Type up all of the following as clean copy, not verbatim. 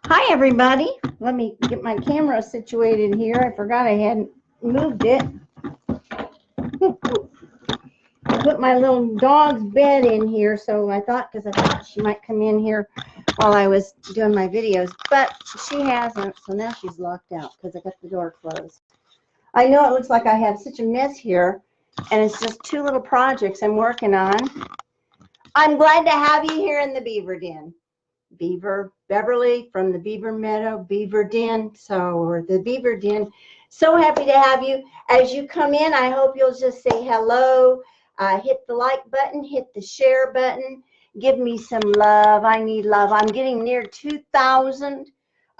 Hi, everybody. Let me get my camera situated here. I forgot I hadn't moved it. I put my little dog's bed in here, so I thought, because I thought she might come in here while I was doing my videos, but she hasn't, so now she's locked out because I got the door closed. I know it looks like I have such a mess here, and it's just two little projects I'm working on. I'm glad to have you here in the Beaver Den. Beaver Beverly from the Beaver Meadow, Beaver Den, or the Beaver Den. So happy to have you. As you come in, I hope you'll just say hello, hit the like button, hit the share button, give me some love. I need love. I'm getting near 2,000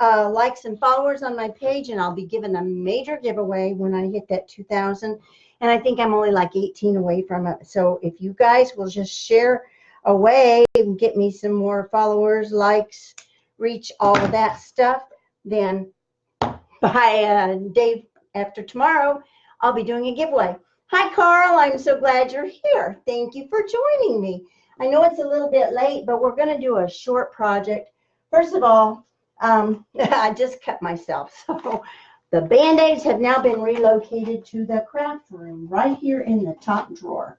likes and followers on my page, and I'll be giving a major giveaway when I hit that 2,000. And I think I'm only like 18 away from it. So if you guys will just share away and get me some more followers, likes, reach, all of that stuff, then by day after tomorrow, I'll be doing a giveaway. Hi, Carl. I'm so glad you're here. Thank you for joining me. I know it's a little bit late, but we're going to do a short project. First of all, I just cut myself. So the Band-Aids have now been relocated to the craft room right here in the top drawer.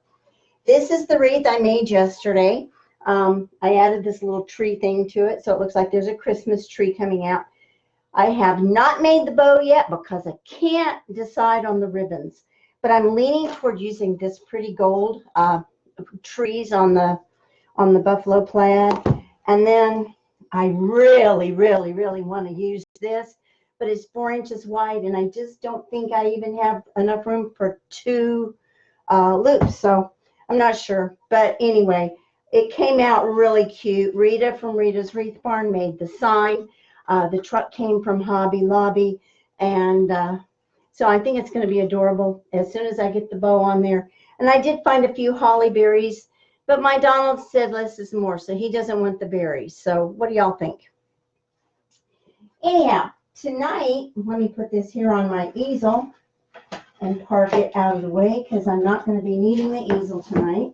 This is the wreath I made yesterday. I added this little tree thing to it, so it looks like there's a Christmas tree coming out. I have not made the bow yet because I can't decide on the ribbons, but I'm leaning toward using this pretty gold trees on the buffalo plaid. And then I really want to use this, but it's 4 inches wide, and I just don't think I even have enough room for 2 loops. So I'm not sure, but anyway, it came out really cute. Rita from Rita's Wreath Barn made the sign. The truck came from Hobby Lobby, and so I think it's going to be adorable as soon as I get the bow on there. And I did find a few holly berries, but my Donald said less is more, so he doesn't want the berries. So what do y'all think? Anyhow, tonight, let me put this here on my easel and park it out of the way because I'm not going to be needing the easel tonight.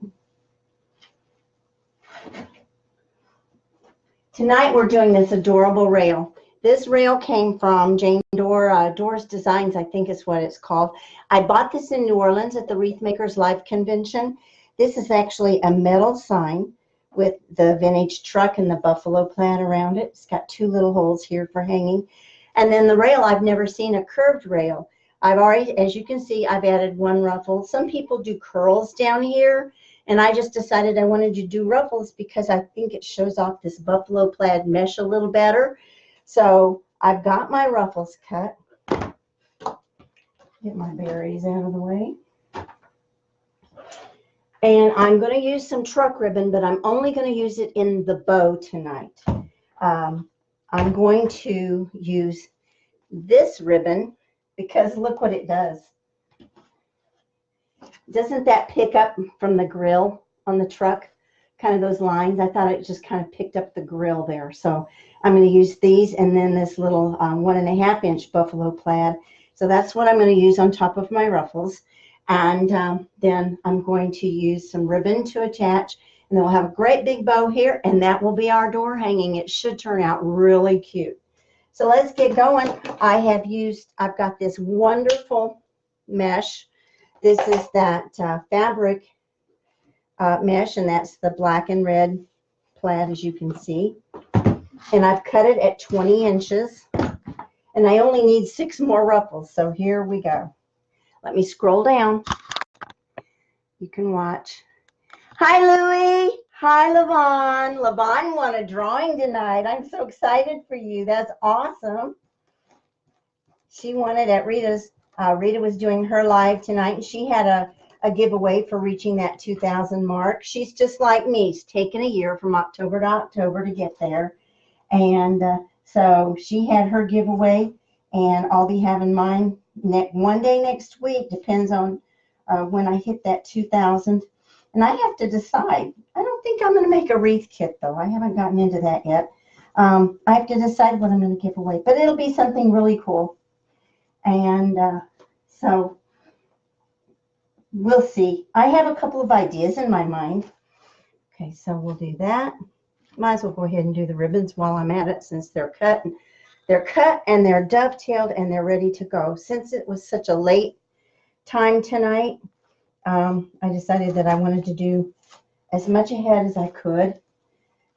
Tonight we're doing this adorable rail. This rail came from Jane Dore, Dore's Designs, I think is what it's called. I bought this in New Orleans at the Wreath Makers Live Convention. This is actually a metal sign with the vintage truck and the buffalo plaid around it. It's got 2 little holes here for hanging. And then the rail, I've never seen a curved rail. I've already, as you can see, I've added 1 ruffle. Some people do curls down here, and I just decided I wanted to do ruffles because I think it shows off this buffalo plaid mesh a little better. So I've got my ruffles cut. Get my berries out of the way. And I'm going to use some truck ribbon, but I'm only going to use it in the bow tonight. I'm going to use this ribbon because look what it does. Doesn't that pick up from the grill on the truck? Kind of those lines. I thought it just kind of picked up the grill there. So I'm going to use these and then this little 1.5 inch buffalo plaid. So that's what I'm going to use on top of my ruffles. And then I'm going to use some ribbon to attach. And then we'll have a great big bow here. And that will be our door hanging. It should turn out really cute. So let's get going. I've got this wonderful mesh. This is that fabric mesh, and that's the black and red plaid, as you can see. And I've cut it at 20 inches, and I only need 6 more ruffles. So here we go. Let me scroll down. You can watch. Hi, Louie. Hi, Levon. Levon won a drawing tonight. I'm so excited for you. That's awesome. She won it at Rita's. Rita was doing her live tonight, and she had a giveaway for reaching that 2,000 mark. She's just like me. It's taken a year from October to October to get there. And so she had her giveaway, and I'll be having mine one day next week. Depends on when I hit that 2,000. And I have to decide. I don't think I'm going to make a wreath kit, though. I haven't gotten into that yet. I have to decide what I'm going to give away. But it'll be something really cool. And so we'll see. I have a couple of ideas in my mind. Okay, so we'll do that. Might as well go ahead and do the ribbons while I'm at it, since they're cut. They're cut and they're dovetailed and they're ready to go. Since it was such a late time tonight, I decided that I wanted to do as much ahead as I could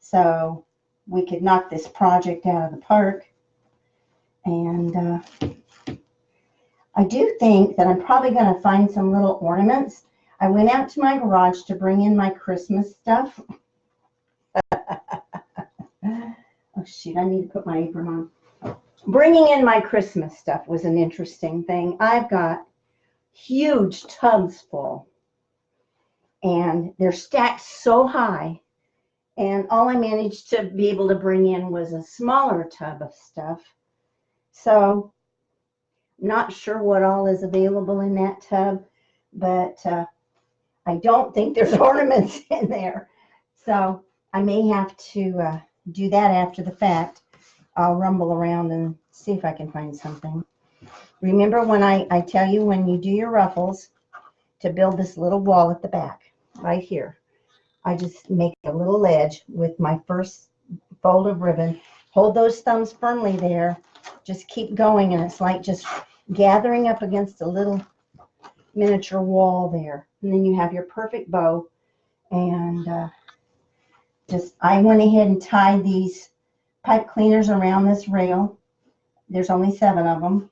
so we could knock this project out of the park. And I do think that I'm probably going to find some little ornaments. I went out to my garage to bring in my Christmas stuff. Oh, shoot, I need to put my apron on. Bringing in my Christmas stuff was an interesting thing. I've got huge tubs full, and they're stacked so high, and all I managed to be able to bring in was a smaller tub of stuff. So, not sure what all is available in that tub, but I don't think there's ornaments in there. So, I may have to do that after the fact. I'll rumble around and see if I can find something. Remember when I tell you, when you do your ruffles, to build this little wall at the back, right here. I just make a little ledge with my first fold of ribbon. Hold those thumbs firmly there. Just keep going, and it's like just gathering up against a little miniature wall there. And then you have your perfect bow. And I went ahead and tied these pipe cleaners around this rail. There's only 7 of them.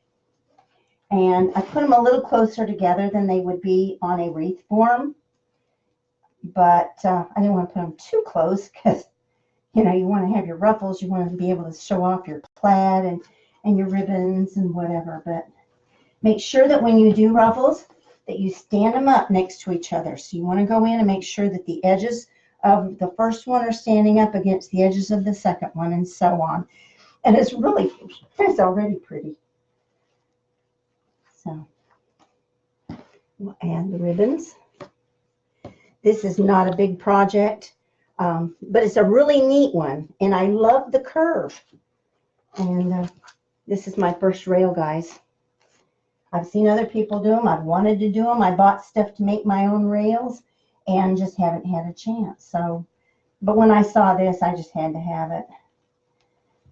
And I put them a little closer together than they would be on a wreath form. But I didn't want to put them too close because, you know, you want to have your ruffles. You want to be able to show off your plaid and your ribbons and whatever. But make sure that when you do ruffles, that you stand them up next to each other. So you want to go in and make sure that the edges of the first one are standing up against the edges of the second one, and so on. And it's already pretty. So we'll add the ribbons. This is not a big project, but it's a really neat one, and I love the curve. And this is my first rail, guys. I've seen other people do them. I've wanted to do them. I bought stuff to make my own rails and just haven't had a chance. So, but when I saw this, I just had to have it.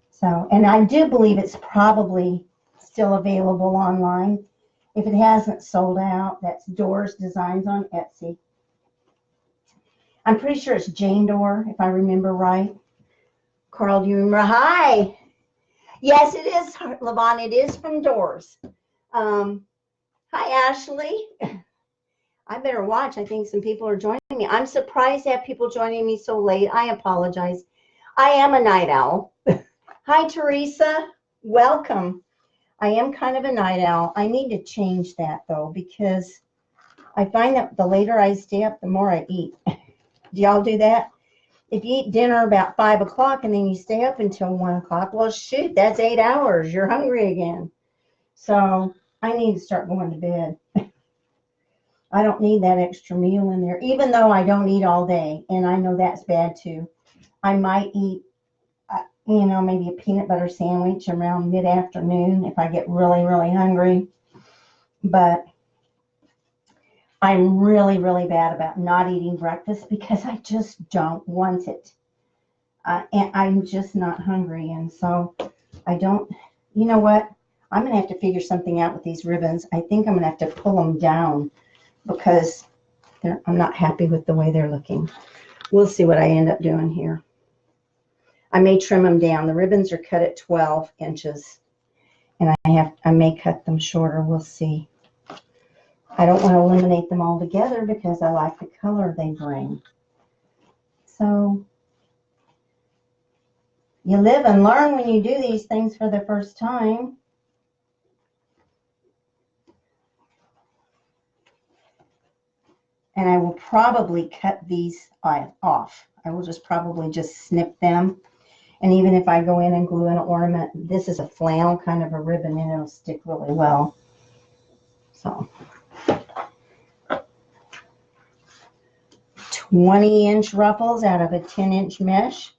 So, and I do believe it's probably still available online. If it hasn't sold out, that's Dore's Designs on Etsy. I'm pretty sure it's Jane Dore, if I remember right. Carl, do you remember? Hi. Yes, it is, Levon. It is from Dore's. Hi, Ashley. I better watch. I think some people are joining me. I'm surprised to have people joining me so late. I apologize. I am a night owl. Hi, Teresa. Welcome. I am kind of a night owl. I need to change that, though, because I find that the later I stay up, the more I eat. Do y'all do that? If you eat dinner about 5 o'clock and then you stay up until 1 o'clock, well, shoot, that's 8 hours. You're hungry again. So I need to start going to bed. I don't need that extra meal in there, even though I don't eat all day, and I know that's bad too. I might eat, you know, maybe a peanut butter sandwich around mid-afternoon if I get really, really hungry. But I'm really, really bad about not eating breakfast because I just don't want it. And I'm just not hungry. And so I don't, you know what? I'm going to have to figure something out with these ribbons. I think I'm going to have to pull them down because I'm not happy with the way they're looking. We'll see what I end up doing here. I may trim them down. The ribbons are cut at 12 inches. And I may cut them shorter. We'll see. I don't want to eliminate them all together because I like the color they bring. So you live and learn when you do these things for the first time. And I will probably cut these off. I will probably just snip them. And even if I go in and glue an ornament, this is a flannel kind of a ribbon and it'll stick really well. So 20-inch ruffles out of a 10-inch mesh.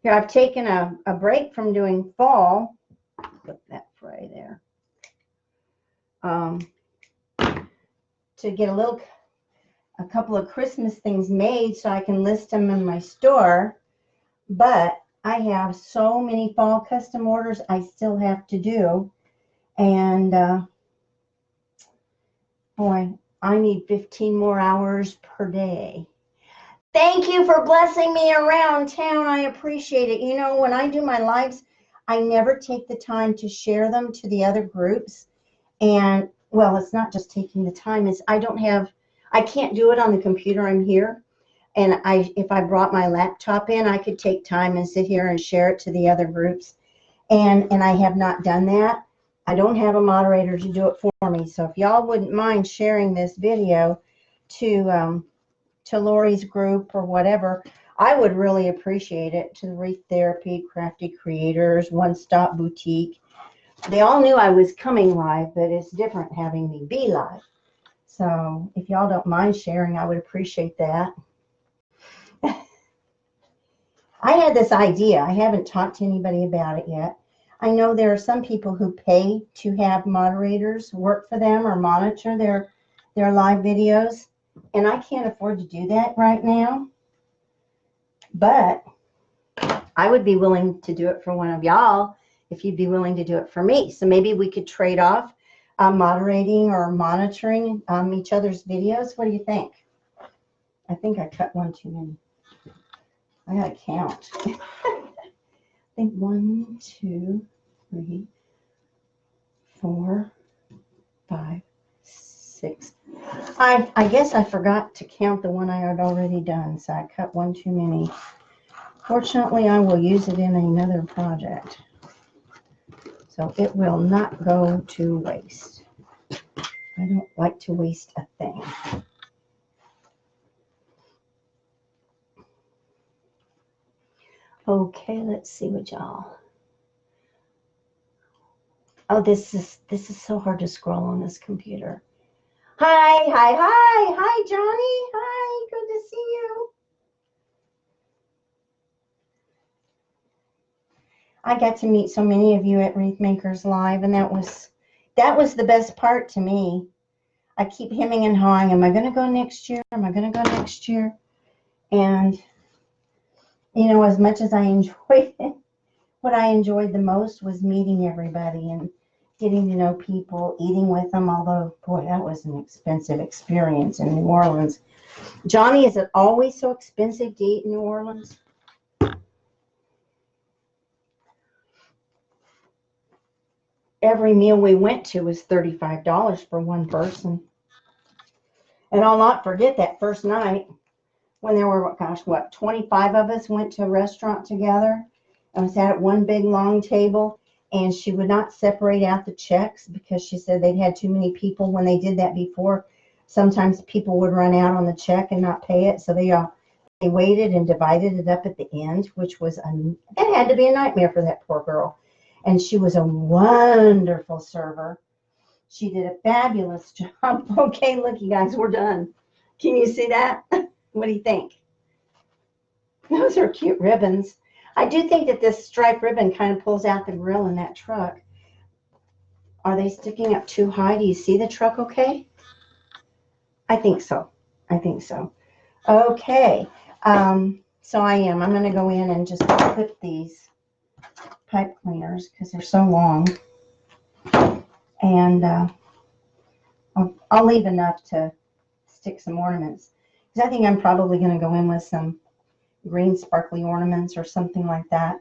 Here, I've taken a break from doing fall clip that fray there. To get a couple of Christmas things made so I can list them in my store. But I have so many fall custom orders I still have to do. And boy, I need 15 more hours per day. Thank you for blessing me around town. I appreciate it. You know, when I do my lives, I never take the time to share them to the other groups. And, well, it's not just taking the time. It's I can't do it on the computer. I'm here. And if I brought my laptop in, I could take time and sit here and share it to the other groups. And I have not done that. I don't have a moderator to do it for me. So if y'all wouldn't mind sharing this video to Lori's group or whatever, I would really appreciate it. To the Wreath Therapy, Crafty Creators, One Stop Boutique. They all knew I was coming live, but it's different having me be live. So if y'all don't mind sharing, I would appreciate that. I had this idea. I haven't talked to anybody about it yet. I know there are some people who pay to have moderators work for them or monitor their live videos. And I can't afford to do that right now. But I would be willing to do it for one of y'all if you'd be willing to do it for me. So maybe we could trade off moderating or monitoring each other's videos. What do you think? I think I cut one too many. I gotta count. I think 1, 2, 3, 4, 5, 6. I guess I forgot to count the one I had already done, so I cut one too many. Fortunately, I will use it in another project, so it will not go to waste. I don't like to waste a thing. Okay, let's see what y'all. Oh, this is so hard to scroll on this computer. Hi, Johnny. Hi, good to see you. I got to meet so many of you at Wreath Makers Live, and that was the best part to me. I keep hemming and hawing. Am I going to go next year? Am I going to go next year? And, you know, as much as I enjoyed it, what I enjoyed the most was meeting everybody and getting to know people, eating with them, although, boy, that was an expensive experience in New Orleans. Johnny, is it always so expensive to eat in New Orleans? Every meal we went to was $35 for one person. And I'll not forget that first night when there were, gosh, 25 of us went to a restaurant together and we sat at one big long table, and she would not separate out the checks because she said they'd had too many people. When they did that before, sometimes people would run out on the check and not pay it. So they waited and divided it up at the end, which was, that had to be a nightmare for that poor girl. And she was a wonderful server. She did a fabulous job. Okay, look, you guys, we're done. Can you see that? What do you think? Those are cute ribbons. I do think that this striped ribbon kind of pulls out the grill in that truck. Are they sticking up too high? Do you see the truck okay? I think so. I think so. Okay. So I'm going to go in and just clip these pipe cleaners because they're so long. And I'll leave enough to stick some ornaments. Because I think I'm probably going to go in with some green sparkly ornaments or something like that.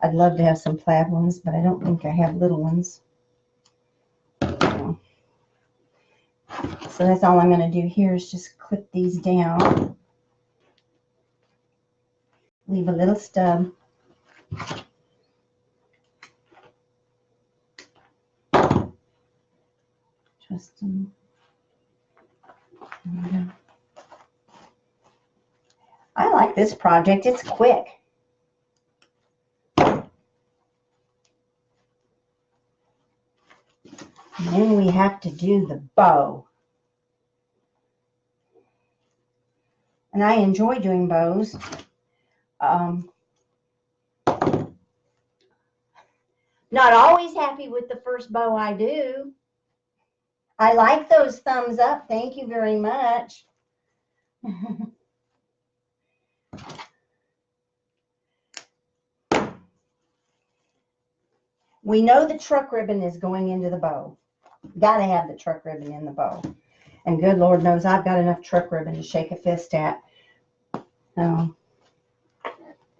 I'd love to have some plaid ones, but I don't think I have little ones. So that's all I'm going to do here is just clip these down. Leave a little stub. Just I like this project. It's quick. And then we have to do the bow. And I enjoy doing bows. Not always happy with the first bow I do. I like those thumbs up. Thank you very much. We know the truck ribbon is going into the bow. Got to have the truck ribbon in the bow. And good Lord knows I've got enough truck ribbon to shake a fist at.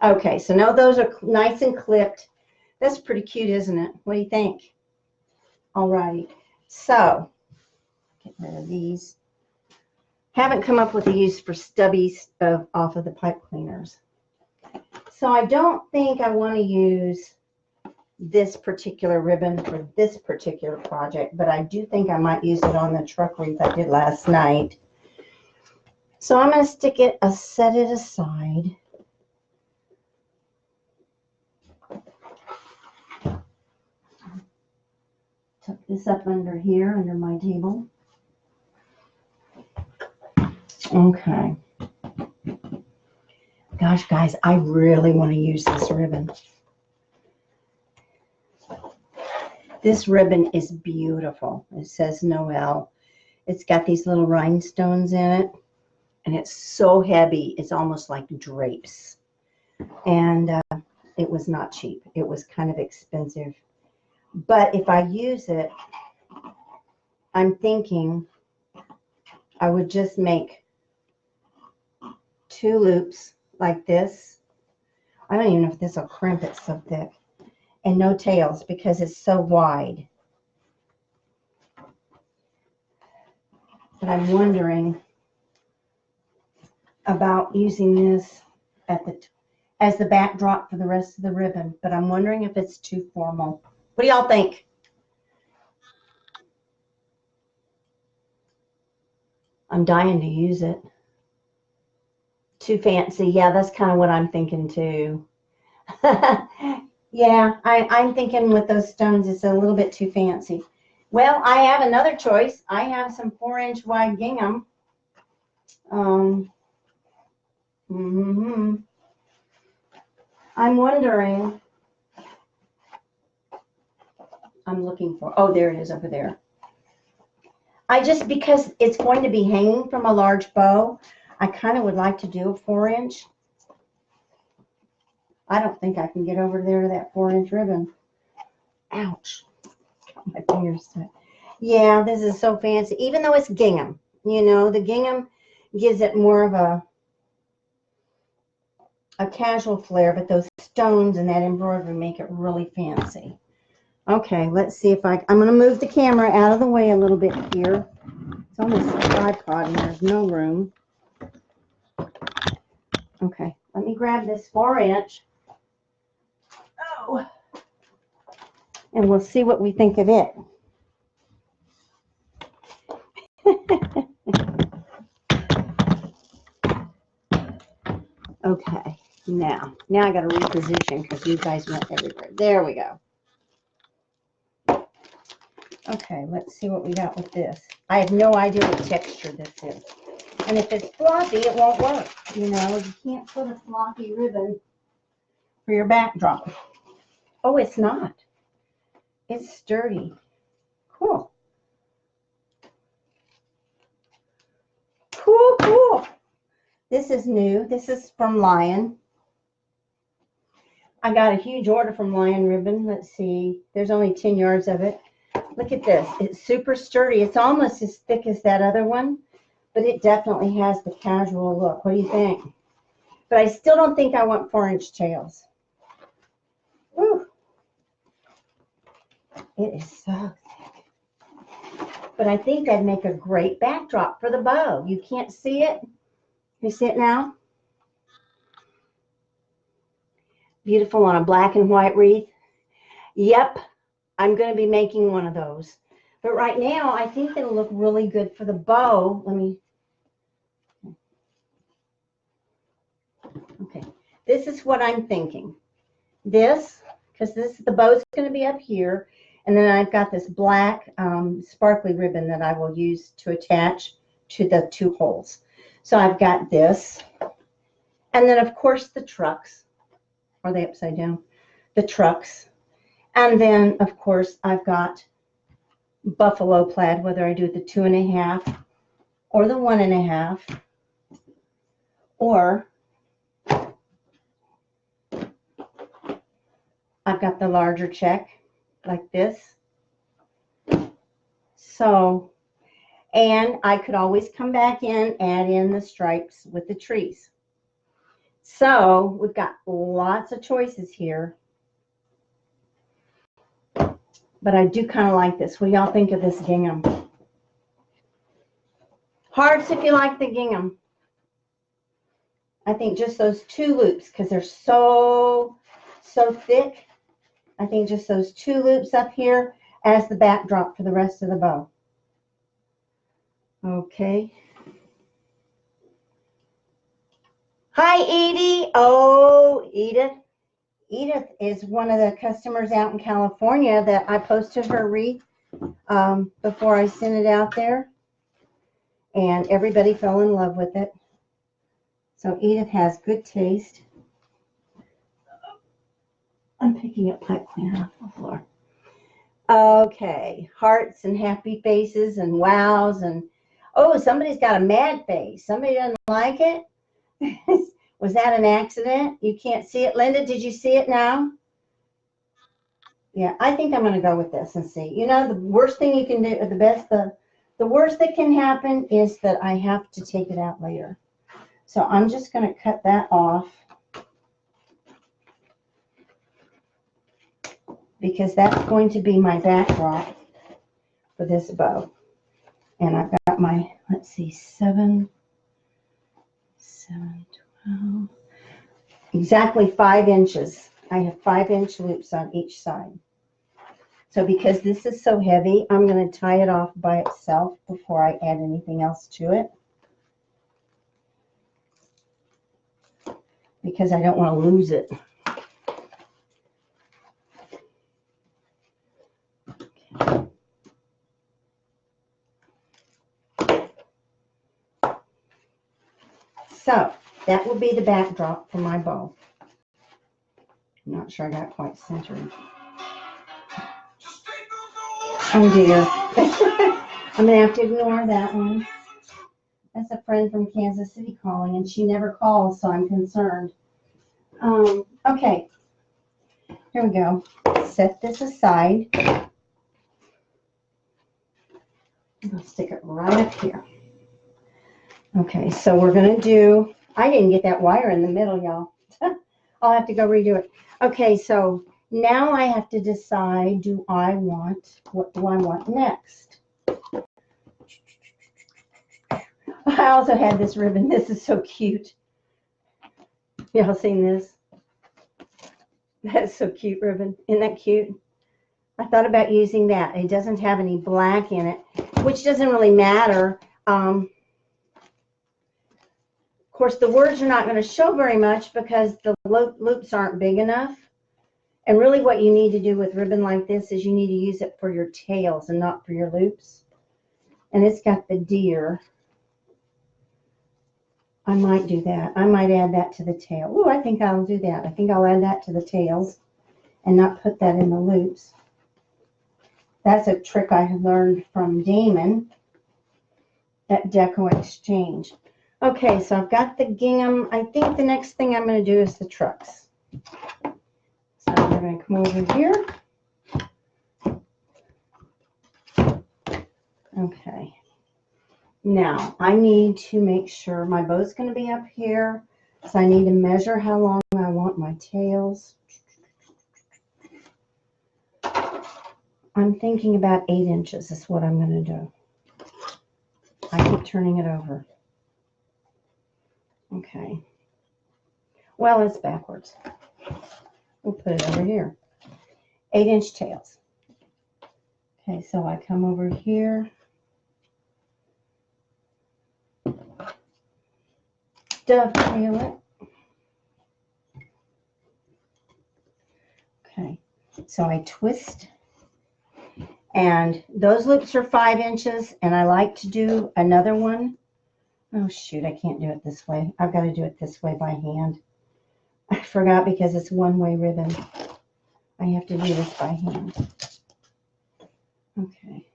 Okay, so now those are nice and clipped. That's pretty cute, isn't it? What do you think? All right, so get rid of these. Haven't come up with a use for stubbies off of the pipe cleaners. So I don't think I want to use this particular ribbon for this particular project, but I do think I might use it on the truck wreath I did last night. So I'm going to set it aside. Tuck this up under here, under my table. Okay. Gosh, guys, I really want to use this ribbon. This ribbon is beautiful. It says Noel. It's got these little rhinestones in it, and it's so heavy, it's almost like drapes. And it was not cheap. It was kind of expensive. But if I use it, I'm thinking I would just make 2 loops like this. I don't even know if this will crimp, it's so thick. And no tails because it's so wide. But I'm wondering about using this as the backdrop for the rest of the ribbon. But I'm wondering if it's too formal. What do y'all think? I'm dying to use it. Too fancy. Yeah, that's kind of what I'm thinking too. Yeah, I'm thinking with those stones, it's a little bit too fancy. Well, I have another choice. I have some 4-inch wide gingham. I'm wondering. I'm looking for. Oh, there it is over there. Because it's going to be hanging from a large bow, I kind of would like to do a 4-inch. I don't think I can get over there to that 4-inch ribbon. Ouch. Got my fingers stuck. Yeah, this is so fancy. Even though it's gingham, you know, the gingham gives it more of a casual flair, but those stones and that embroidery make it really fancy. Okay, let's see if I'm going to move the camera out of the way a little bit here. It's almost a tripod and there's no room. Okay, let me grab this 4-inch. Oh, and we'll see what we think of it. Okay, now I got to reposition because you guys went everywhere. There we go. Okay, let's see what we got with this. I have no idea what texture this is. And if it's floppy, it won't work. You know, you can't put a floppy ribbon for your backdrop. Oh, it's not. It's sturdy. Cool. Cool, cool. This is new. This is from Lion. I got a huge order from Lion Ribbon. Let's see. There's only 10 yards of it. Look at this. It's super sturdy. It's almost as thick as that other one, but it definitely has the casual look. What do you think? But I still don't think I want 4-inch tails. Woo. It is so thick. But I think that'd make a great backdrop for the bow. You can't see it. You see it now? Beautiful on a black and white wreath. Yep, I'm going to be making one of those. But right now, I think it'll look really good for the bow. Okay, this is what I'm thinking. Because the bow's going to be up here. And then I've got this black sparkly ribbon that I will use to attach to the 2 holes. So I've got this. And then, of course, the trucks. Are they upside down? The trucks. And then, of course, I've got buffalo plaid, whether I do the 2.5 or the 1.5, or I've got the larger check like this. So, and I could always come back in, add in the stripes with the trees. So we've got lots of choices here. But I do kind of like this. What do y'all think of this gingham? Hearts if you like the gingham. I think just those 2 loops, because they're so thick. I think just those 2 loops up here as the backdrop for the rest of the bow. Okay. Hi, Edie. Oh, Edith. Edith is one of the customers out in California that I posted her wreath before I sent it out there. And everybody fell in love with it. So Edith has good taste. I'm picking up pipe cleaner off the floor. Okay, hearts and happy faces and wows and, oh, somebody's got a mad face. Somebody doesn't like it. Was that an accident? You can't see it. Linda, did you see it now? Yeah, I think I'm going to go with this and see. You know, the worst thing you can do, the worst that can happen is that I have to take it out later. So I'm just going to cut that off because that's going to be my backdrop for this bow. And I've got my, let's see, 7, 12, exactly 5 inches. I have 5-inch loops on each side. So because this is so heavy, I'm going to tie it off by itself before I add anything else to it. Because I don't want to lose it. Okay. So that will be the backdrop for my bow. I'm not sure I got it quite centered. Oh dear. I'm going to have to ignore that one. That's a friend from Kansas City calling, and she never calls, so I'm concerned. Okay. Here we go. Set this aside. I'll stick it right up here. Okay, so we're going to do, I didn't get that wire in the middle, y'all. I'll have to go redo it. Okay, so now I have to decide, what do I want next? I also had this ribbon. This is so cute. Y'all seen this? That's so cute ribbon. Isn't that cute? I thought about using that. It doesn't have any black in it, which doesn't really matter. Of course, the words are not going to show very much because the loops aren't big enough. And really what you need to do with ribbon like this is you need to use it for your tails and not for your loops. And it's got the deer. I might do that. I might add that to the tail. Oh, I think I'll do that. I think I'll add that to the tails and not put that in the loops. That's a trick I have learned from Damon at Deco Exchange. Okay, so I've got the gingham. I think the next thing I'm going to do is the trucks. So we're going to come over here. Okay. Now, I need to make sure my bow's going to be up here. So I need to measure how long I want my tails. I'm thinking about 8 inches is what I'm going to do. I keep turning it over. Okay. Well, it's backwards. We'll put it over here. 8-inch tails. Okay, so I come over here. Dovetail it. Okay, so I twist. And those loops are 5 inches, and I like to do another one. Oh, shoot, I can't do it this way. I've got to do it this way by hand. I forgot because it's one-way ribbon. I have to do this by hand. Okay.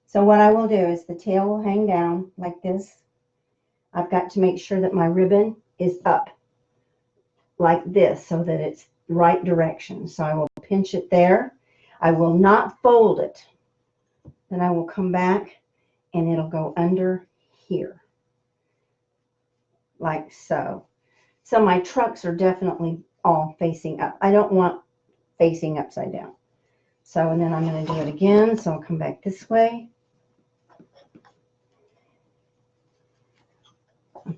So what I will do is the tail will hang down like this. I've got to make sure that my ribbon is up like this so that it's the right direction. So I will pinch it there. I will not fold it. Then I will come back and it'll go under here. Like so. So my trucks are definitely all facing up. I don't want facing upside down. So, and then I'm going to do it again. So I'll come back this way.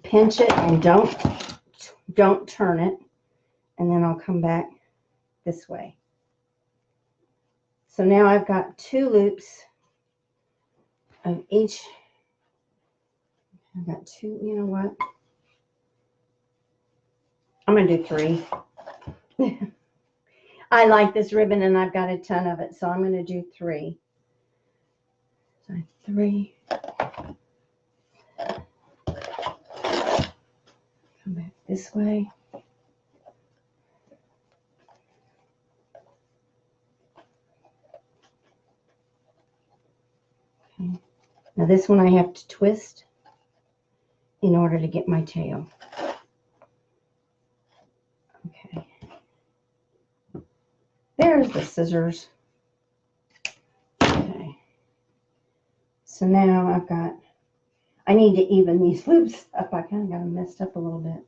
Pinch it and don't turn it. And then I'll come back this way. So now I've got 2 loops of each. I've got 2, you know what? I'm going to do 3. I like this ribbon and I've got a ton of it, so I'm going to do 3. So 3. Come back this way. Okay. Now this one I have to twist in order to get my tail. Okay. There's the scissors. Okay. So now I need to even these loops up. I kind of got them messed up a little bit.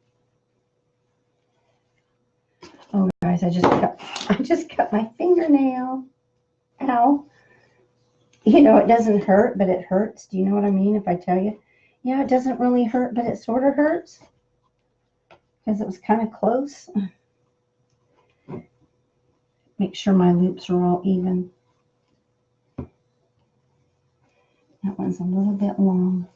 Oh guys, I just cut my fingernail. Ow. You know, it doesn't hurt, but it hurts. Do you know what I mean if I tell you? Yeah, it doesn't really hurt, but it sort of hurts. Because it was kind of close. Make sure my loops are all even. That one's a little bit long.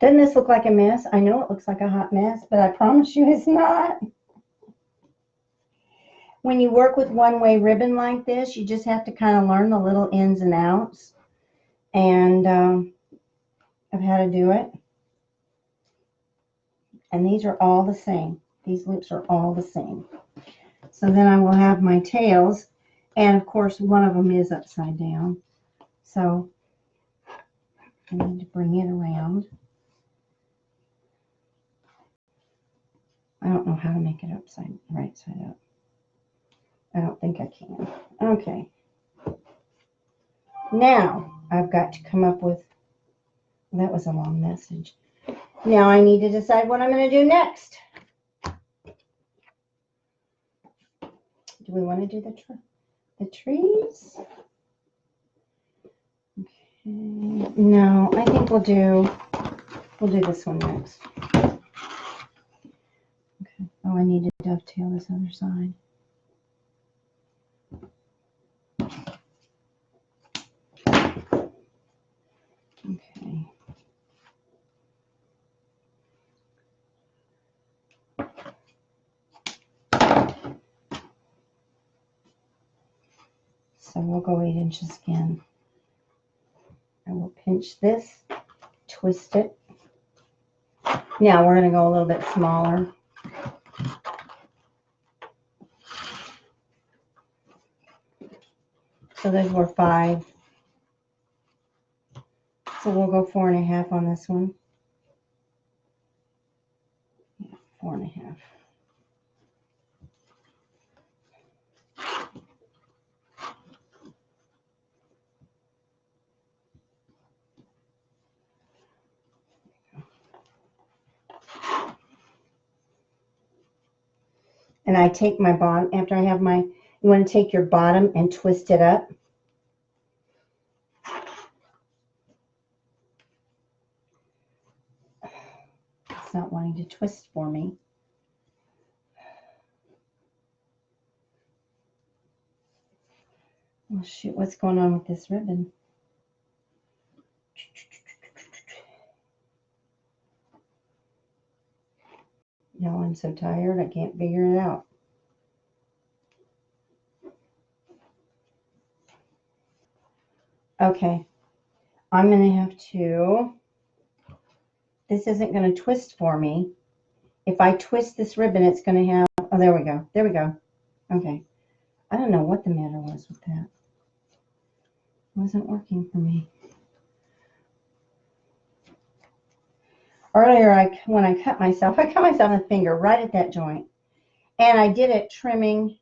Doesn't this look like a mess? I know it looks like a hot mess, but I promise you it's not. When you work with one-way ribbon like this, you just have to kind of learn the little ins and outs and of how to do it. And these are all the same. These loops are all the same. So then I will have my tails, and of course one of them is upside down. So I need to bring it around. I don't know how to make it right side up. I don't think I can. Okay. Now I've got to come up with, that was a long message. Now I need to decide what I'm going to do next. Do we want to do the trees? Okay. No, I think we'll do this one next. Okay. Oh, I need to dovetail this other side. Okay. So we'll go 8 inches again. I will pinch this, twist it. Now we're going to go a little bit smaller. So those were 5. So we'll go 4.5 on this one. Yeah, 4.5. And I take my bottom, after I have my, you want to take your bottom and twist it up. It's not wanting to twist for me. Well, shoot, what's going on with this ribbon? No, I'm so tired, I can't figure it out. Okay, I'm going to have to, this isn't going to twist for me. If I twist this ribbon, it's going to have, oh, there we go. There we go. Okay. I don't know what the matter was with that. It wasn't working for me. Earlier, when I cut myself in the finger right at that joint. And I did it trimming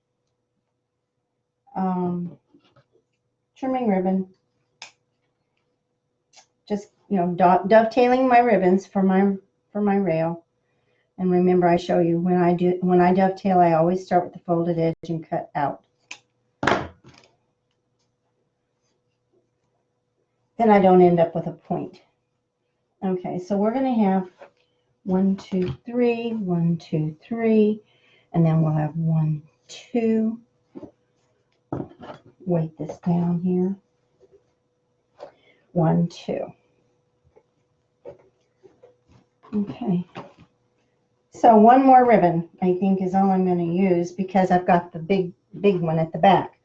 ribbon. Just, you know, dovetailing my ribbons for my rail. And remember, I show you when I dovetail, I always start with the folded edge and cut out. Then I don't end up with a point. Okay, so we're going to have 1, 2, 3, 1, 2, 3, and then we'll have 1, 2. Weight this down here. 1, 2. Okay. So one more ribbon, I think, is all I'm going to use because I've got the big one at the back.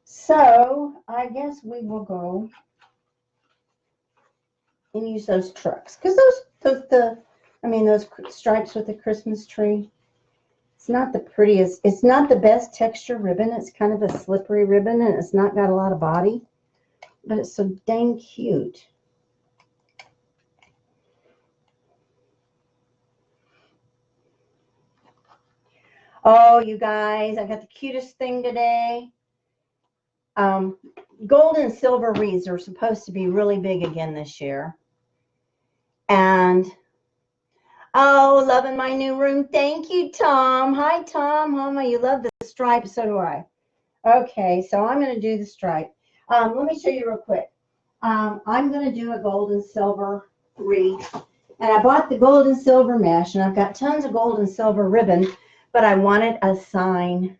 So I guess we will go and use those trucks because those stripes with the Christmas tree. It's not the prettiest. It's not the best texture ribbon. It's kind of a slippery ribbon and it's not got a lot of body, but it's so dang cute. Oh, you guys, I got the cutest thing today. Gold and silver wreaths are supposed to be really big again this year. And, oh, loving my new room. Thank you, Tom. Hi, Tom. Mama, you love the stripe. So do I. Okay, so I'm going to do the stripe. Let me show you real quick. I'm going to do a gold and silver wreath. And I bought the gold and silver mesh, and I've got tons of gold and silver ribbon, but I wanted a sign.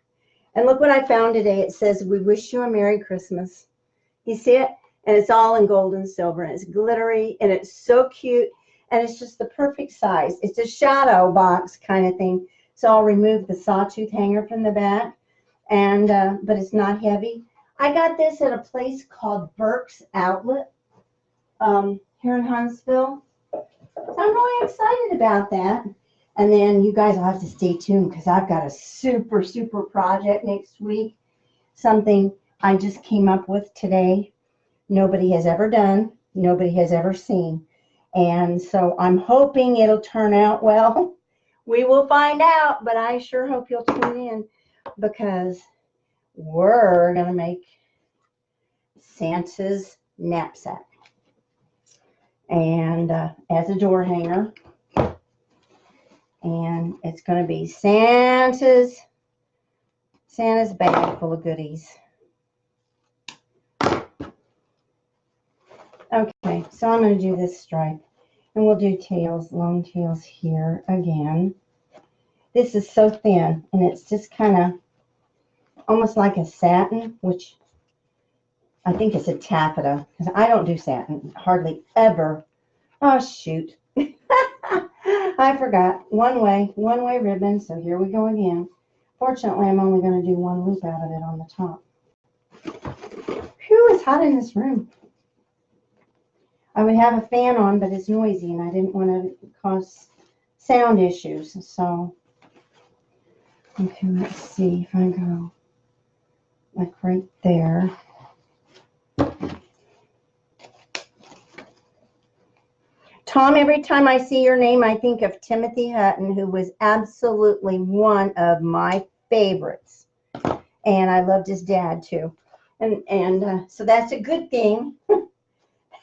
And look what I found today. It says, "We wish you a Merry Christmas." You see it? And it's all in gold and silver, and it's glittery, and it's so cute, and it's just the perfect size. It's a shadow box kind of thing. So I'll remove the sawtooth hanger from the back, and but it's not heavy. I got this at a place called Burke's Outlet here in Huntsville. So I'm really excited about that. And then you guys will have to stay tuned because I've got a super, super project next week. Something I just came up with today. Nobody has ever done. Nobody has ever seen. And so I'm hoping it'll turn out well. We will find out, but I sure hope you'll tune in because we're going to make Santa's knapsack. And as a door hanger. And it's going to be Santa's bag full of goodies. Okay, so I'm going to do this stripe. And we'll do tails, long tails here again. This is so thin, and it's just kind of almost like a satin, which I think it's a taffeta, because I don't do satin, hardly ever. Oh, shoot. I forgot. One way ribbon, so here we go again. Fortunately, I'm only going to do one loop out of it on the top. Phew, it's hot in this room. I would have a fan on, but it's noisy, and I didn't want to cause sound issues. So, okay, let's see if I go like right there. Tom, every time I see your name, I think of Timothy Hutton, who was absolutely one of my favorites. And I loved his dad, too. And so that's a good thing.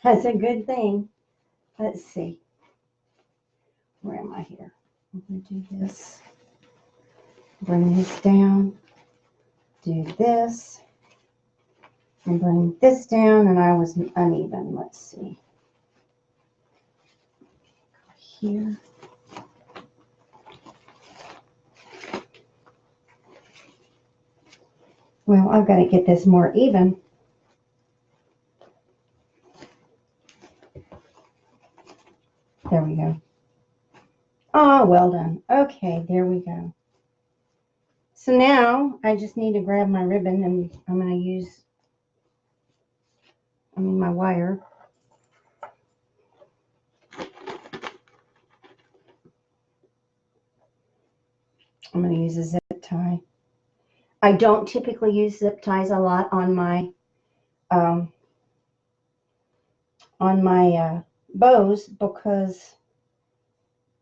That's a good thing. Let's see. Where am I here? I'm going to do this. Bring this down. Do this. And bring this down. And I was uneven. Let's see. Here. Well, I've got to get this more even. There we go. Oh, well done. Okay, there we go. So now I just need to grab my ribbon and I'm going to use, my wire. I'm going to use a zip tie. I don't typically use zip ties a lot on my bows because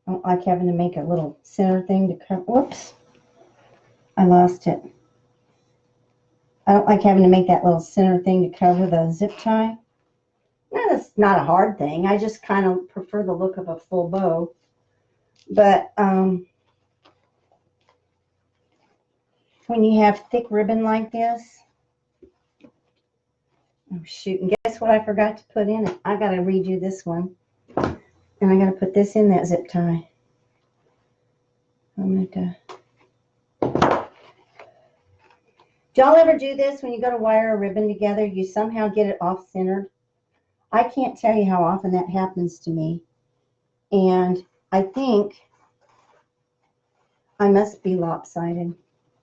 I don't like having to make a little center thing to cover. Whoops, I lost it. I don't like having to make that little center thing to cover the zip tie. That's not a hard thing. I just kind of prefer the look of a full bow. But when you have thick ribbon like this, oh shoot, and guess what I forgot to put in it? I got to redo this one. And I got to put this in that zip tie. I'm going to... Do y'all ever do this when you go to wire a ribbon together? You somehow get it off-centered? I can't tell you how often that happens to me. And I think I must be lopsided.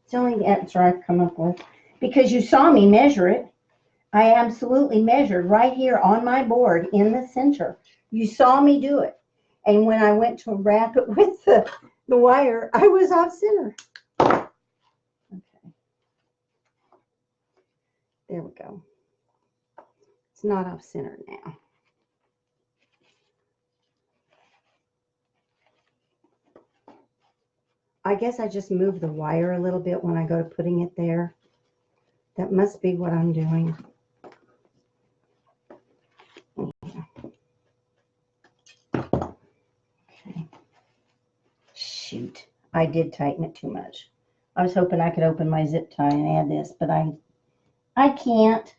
It's the only answer I've come up with. Because you saw me measure it. I absolutely measured right here on my board in the center. You saw me do it. And when I went to wrap it with the wire, I was off-center. Okay. There we go. It's not off-center now. I guess I just move the wire a little bit when I go to putting it there. That must be what I'm doing. Okay. Shoot, I did tighten it too much. I was hoping I could open my zip tie and add this, but I can't.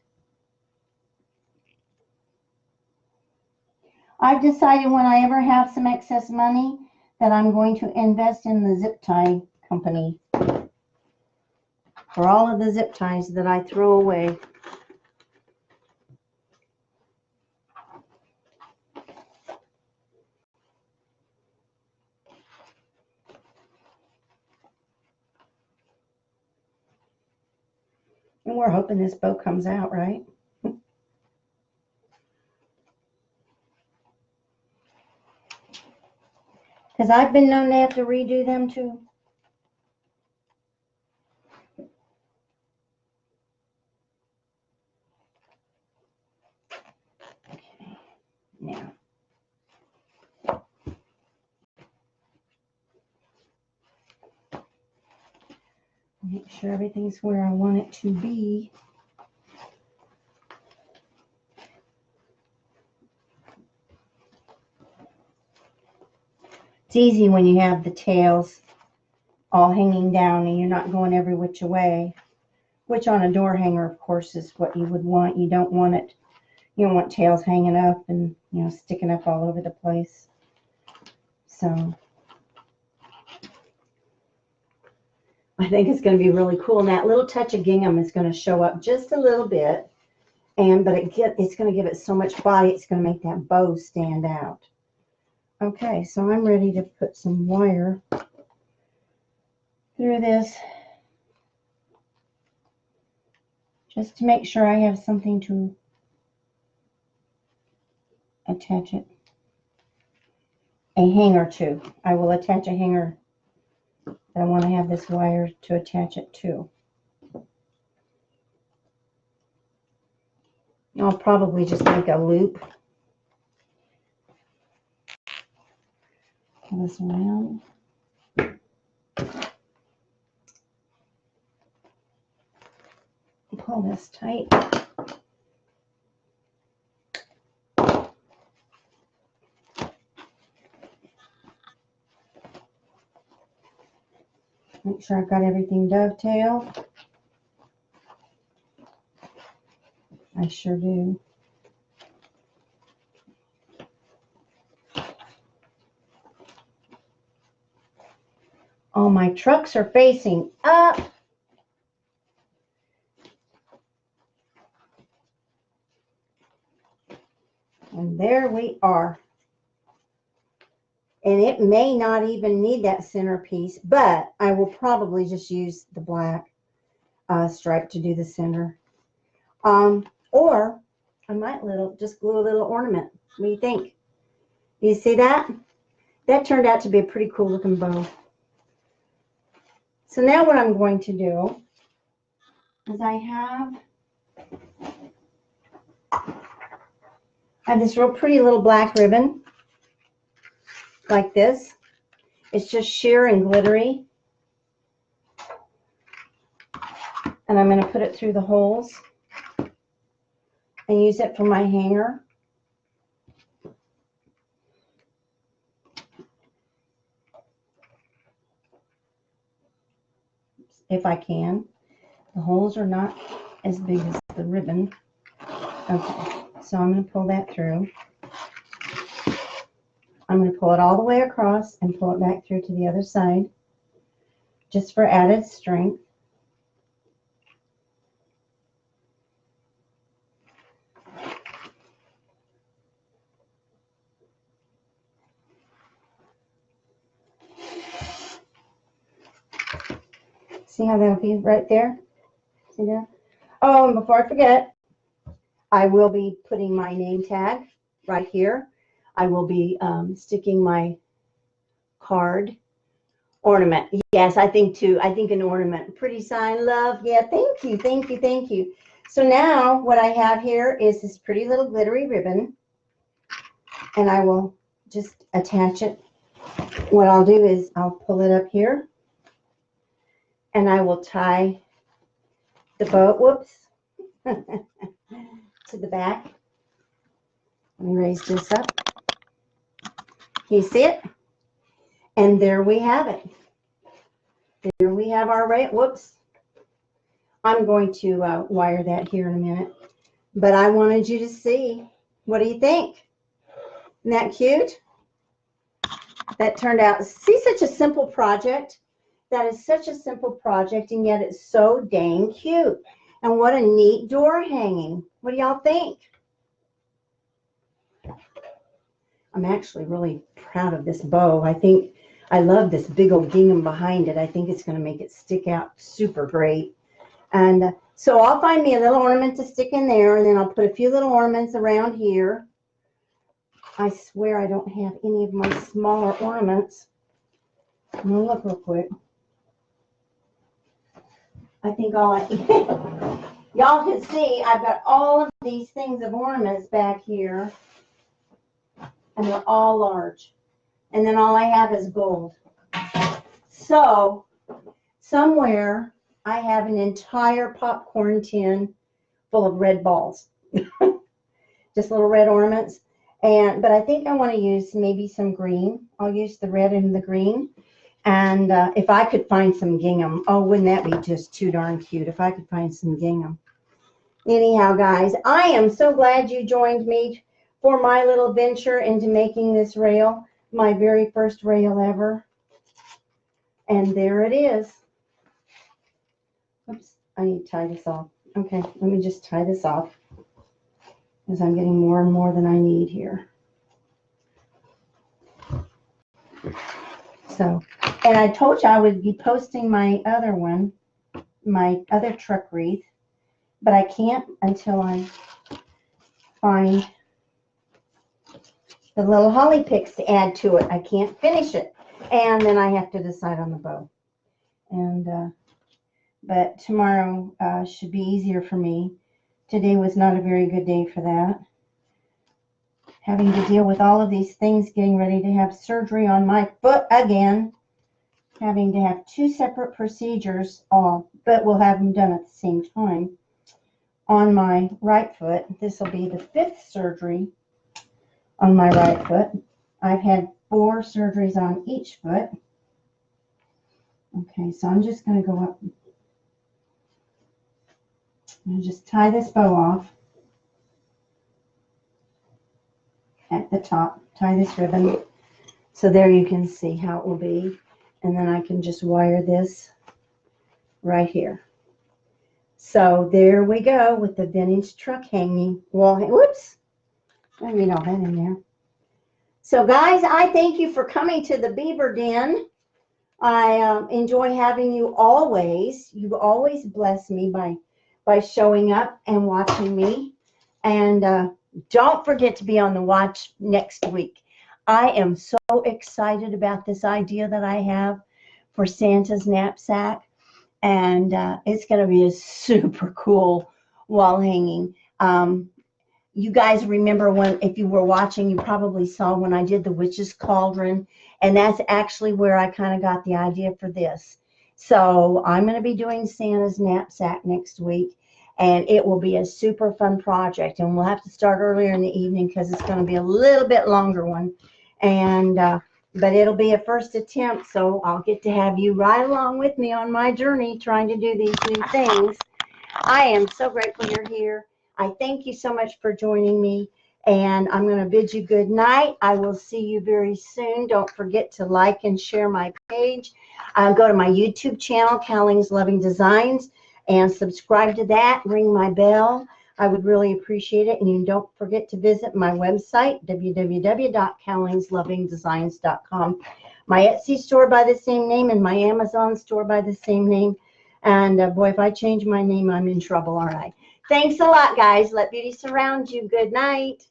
I've decided when I ever have some excess money that I'm going to invest in the zip tie company for all of the zip ties that I throw away. And we're hoping this bow comes out right. Because I've been known to have to redo them too. Okay, now. Make sure everything's where I want it to be. It's easy when you have the tails all hanging down and you're not going every which way, which on a door hanger, of course, is what you would want. You don't want it, you don't want tails hanging up and, you know, sticking up all over the place. So I think it's going to be really cool. And that little touch of gingham is going to show up just a little bit, but it's going to give it so much body, it's going to make that bow stand out. Okay, so I'm ready to put some wire through this just to make sure I have something to attach it. A hanger to. I will attach a hanger that I want to have this wire to attach it to. I'll probably just make a loop. Pull this around. Pull this tight. Make sure I've got everything dovetailed. I sure do. All my trucks are facing up. And there we are. And it may not even need that centerpiece, but I will probably just use the black stripe to do the center. Or I might just glue a little ornament. What do you think? You see that? That turned out to be a pretty cool looking bow. So now what I'm going to do is I have this real pretty little black ribbon like this. It's just sheer and glittery. And I'm going to put it through the holes and use it for my hanger. If I can. The holes are not as big as the ribbon. Okay, so I'm going to pull that through. I'm going to pull it all the way across and pull it back through to the other side, just for added strength. See how that'll be right there? See that? Oh, and before I forget, I will be putting my name tag right here. I will be sticking my card ornament. Yes, I think too. I think an ornament. Pretty sign, love. Yeah, thank you, thank you, thank you. So now what I have here is this pretty little glittery ribbon, and I will just attach it. What I'll do is I'll pull it up here, and I will tie the bow, whoops, to the back. Let me raise this up. Can you see it? And there we have it. There we have our whoops. I'm going to wire that here in a minute. But I wanted you to see. What do you think? Isn't that cute? That turned out, see, such a simple project. That is such a simple project, and yet it's so dang cute. And what a neat door hanging. What do y'all think? I'm actually really proud of this bow. I think I love this big old gingham behind it. I think it's going to make it stick out super great. And so I'll find me a little ornament to stick in there, and then I'll put a few little ornaments around here. I swear I don't have any of my smaller ornaments. I'm going to look real quick. I think all y'all can see I've got all of these things of ornaments back here, and they're all large. And then all I have is gold. So somewhere I have an entire popcorn tin full of red balls. Just little red ornaments. But I think I want to use maybe some green. I'll use the red and the green. And if I could find some gingham, oh, wouldn't that be just too darn cute if I could find some gingham. Anyhow, guys, I am so glad you joined me for my little venture into making this rail, my very first rail ever. And there it is. Oops, I need to tie this off. Okay, let me just tie this off, as I'm getting more and more than I need here. So, and I told you I would be posting my other one, my other truck wreath, but I can't until I find the little holly picks to add to it. I can't finish it, and then I have to decide on the bow. And but tomorrow should be easier for me. Today was not a very good day for that. Having to deal with all of these things, getting ready to have surgery on my foot again, having to have 2 separate procedures, but we'll have them done at the same time on my right foot. This will be the 5th surgery on my right foot. I've had 4 surgeries on each foot. Okay, so I'm just going to go up and just tie this bow off at the top. Tie this ribbon. So there you can see how it will be. And then I can just wire this right here. So there we go with the vintage truck hanging wall. Whoops. I read all that in there. So guys, I thank you for coming to the Beaver Den. I enjoy having you always. You always bless me by showing up and watching me. And don't forget to be on the watch next week. I am so excited about this idea that I have for Santa's knapsack. And it's going to be a super cool wall hanging. You guys remember when, if you were watching, you probably saw when I did the witch's cauldron, and that's actually where I kind of got the idea for this. So I'm going to be doing Santa's knapsack next week, and it will be a super fun project, and we'll have to start earlier in the evening because it's going to be a little bit longer one, and but it'll be a first attempt, so I'll get to have you right along with me on my journey trying to do these new things. I am so grateful you're here. I thank you so much for joining me, and I'm going to bid you good night. I will see you very soon. Don't forget to like and share my page. Go to my YouTube channel, Cowling's Loving Designs, and subscribe to that. Ring my bell. I would really appreciate it. And you don't forget to visit my website, www.cowlingslovingdesigns.com. My Etsy store by the same name and my Amazon store by the same name. And boy, if I change my name, I'm in trouble, aren't I? Thanks a lot, guys. Let beauty surround you. Good night.